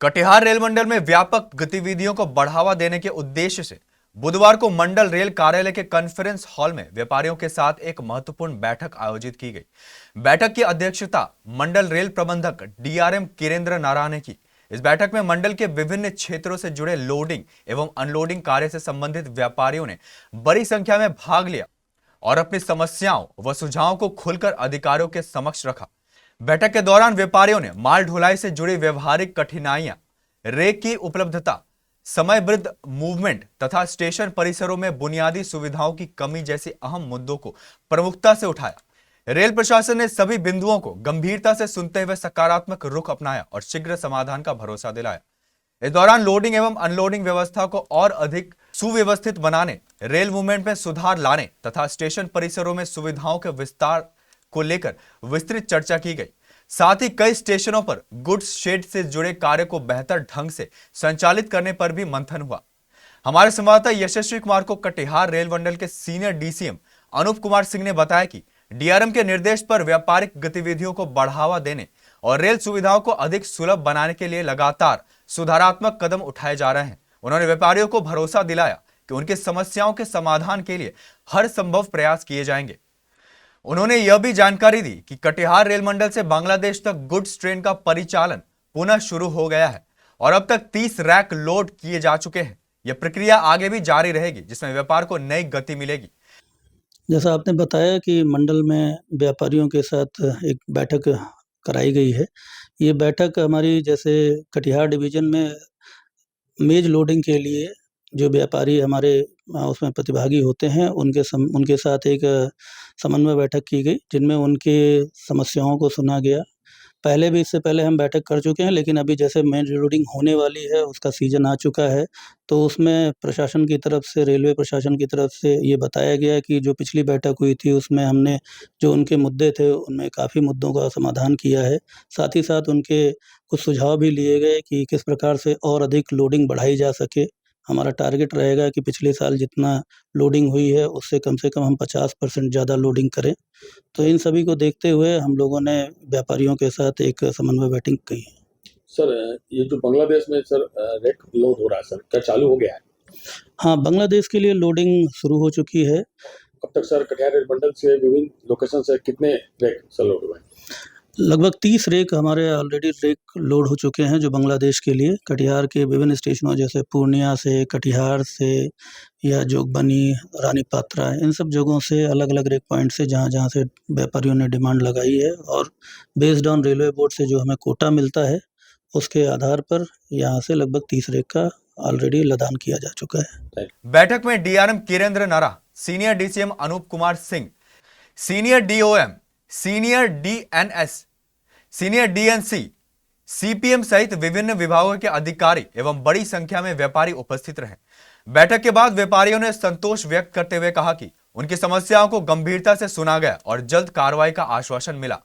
Katihar rail मंडल में व्यापक गतिविधियों को बढ़ावा देने के उद्देश्य से बुधवार को मंडल रेल कार्यालय के कॉन्फ्रेंस हॉल में व्यापारियों के साथ एक महत्वपूर्ण बैठक आयोजित की गई। बैठक की अध्यक्षता मंडल रेल प्रबंधक डीआरएम किरेंद्र नारा ने की। इस बैठक में मंडल के विभिन्न क्षेत्रों से जुड़े लोडिंग एवं अनलोडिंग कार्य से संबंधित व्यापारियों ने बड़ी संख्या में भाग लिया और अपनी समस्याओं व सुझावों को खुलकर अधिकारियों के समक्ष रखा। बैठक के दौरान व्यापारियों ने माल ढुलाई से जुड़ी व्यवहारिक कठिनाइयां, रेक की उपलब्धता, समयबद्ध मूवमेंट तथा स्टेशन परिसरों में बुनियादी सुविधाओं की कमी जैसे अहम मुद्दों को प्रमुखता से उठाया। रेल प्रशासन ने सभी बिंदुओं को गंभीरता से सुनते हुए सकारात्मक रुख अपनाया और शीघ्र समाधान का भरोसा दिलाया। इस दौरान लोडिंग एवं अनलोडिंग व्यवस्था को और अधिक सुव्यवस्थित बनाने, रेल मूवमेंट में सुधार लाने तथा स्टेशन परिसरों में सुविधाओं के विस्तार को लेकर विस्तृत चर्चा की गई। साथ ही कई स्टेशनों पर गुड्स शेड से जुड़े कार्य को बेहतर ढंग से संचालित करने पर भी मंथन हुआ। हमारे संवाददाता यशस्वी कुमार को कटिहार रेल मंडल के सीनियर डीसीएम अनूप कुमार सिंह ने बताया कि डीआरएम के निर्देश पर व्यापारिक गतिविधियों को बढ़ावा देने और रेल सुविधाओं को अधिक सुलभ बनाने के लिए लगातार सुधारात्मक कदम उठाए जा रहे हैं। उन्होंने व्यापारियों को भरोसा दिलाया कि उनकी समस्याओं के समाधान के लिए हर संभव प्रयास किए जाएंगे। उन्होंने यह भी जानकारी दी कि कटिहार रेल मंडल से बांग्लादेश तक गुड्स ट्रेन का परिचालन पुनः शुरू हो गया है और अब तक 30 रैक लोड किए जा चुके हैं। यह प्रक्रिया आगे भी जारी रहेगी, जिसमें व्यापार को नई गति मिलेगी। जैसा आपने बताया कि मंडल में व्यापारियों के साथ एक बैठक कराई गई है। ये बैठक हमारी जैसे कटिहार डिवीज़न में मेज लोडिंग के लिए जो व्यापारी हमारे उसमें प्रतिभागी होते हैं, उनके साथ एक समन्वय बैठक की गई, जिनमें उनके समस्याओं को सुना गया। पहले भी इससे पहले हम बैठक कर चुके हैं, लेकिन अभी जैसे मेन लोडिंग होने वाली है, उसका सीज़न आ चुका है, तो उसमें प्रशासन की तरफ से, रेलवे प्रशासन की तरफ से ये बताया गया कि जो पिछली बैठक हुई थी, उसमें हमने जो उनके मुद्दे थे, उनमें काफ़ी मुद्दों का समाधान किया है। साथ ही साथ उनके कुछ सुझाव भी लिए गए कि किस प्रकार से और अधिक लोडिंग बढ़ाई जा सके। हमारा टारगेट रहेगा कि पिछले साल जितना लोडिंग हुई है, उससे कम से कम हम 50% ज़्यादा लोडिंग करें। तो इन सभी को देखते हुए हम लोगों ने व्यापारियों के साथ एक समन्वय बैठक की है। सर, ये जो बांग्लादेश में सर रेक लोड हो रहा है, सर क्या चालू हो गया है? हाँ, बांग्लादेश के लिए लोडिंग शुरू हो चुकी है। अब तक सर कटिहार रेल मंडल से विभिन्न लोकेशन से कितने रेक सर लोड हुए हैं? लगभग 30 रेक हमारे ऑलरेडी रेक लोड हो चुके हैं, जो बांग्लादेश के लिए कटिहार के विभिन्न स्टेशनों जैसे पूर्णिया से, कटिहार से या जोगबनी, रानी पात्रा, इन सब जगहों से अलग-अलग रेक पॉइंट से जहाँ से व्यापारियों ने डिमांड लगाई है और बेस्ड ऑन रेलवे बोर्ड से जो हमें कोटा मिलता है, उसके आधार पर यहाँ से लगभग 30 रेक का ऑलरेडी लदान किया जा चुका है। बैठक में DRM Kirendra Nara, senior DCM Anoop Kumar Singh, senior DOM, senior DNS, senior DNC, CPM सहित विभिन्न विभागों के अधिकारी एवं बड़ी संख्या में व्यापारी उपस्थित रहे। बैठक के बाद व्यापारियों ने संतोष व्यक्त करते हुए कहा कि उनकी समस्याओं को गंभीरता से सुना गया और जल्द कार्रवाई का आश्वासन मिला।